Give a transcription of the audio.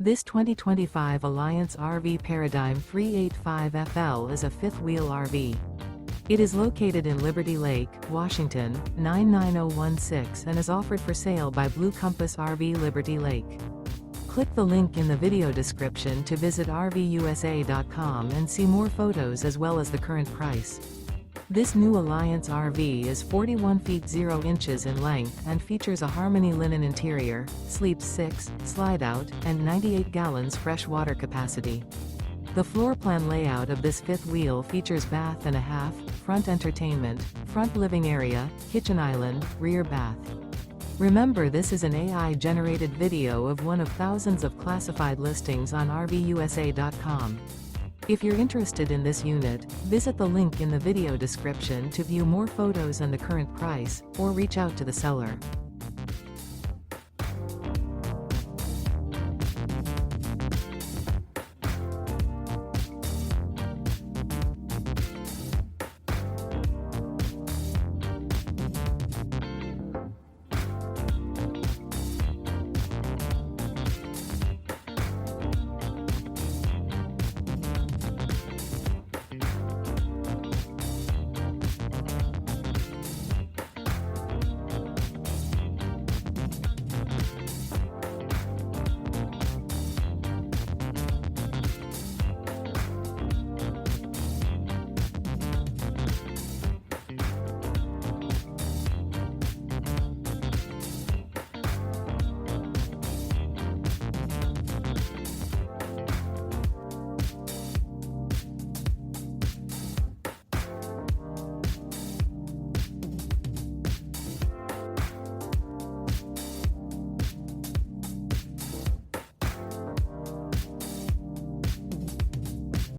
This 2025 Alliance RV Paradigm 385FL is a fifth-wheel RV. It is located in Liberty Lake, Washington, 99016 and is offered for sale by Blue Compass RV Liberty Lake. Click the link in the video description to visit RVUSA.com and see more photos as well as the current price. This new Alliance RV is 41 feet 0 inches in length and features a Harmony linen interior, sleeps 6, slide-out, and 98 gallons fresh water capacity. The floor plan layout of this fifth wheel features bath and a half, front entertainment, front living area, kitchen island, rear bath. Remember, this is an AI-generated video of one of thousands of classified listings on RVUSA.com. If you're interested in this unit, visit the link in the video description to view more photos and the current price, or reach out to the seller.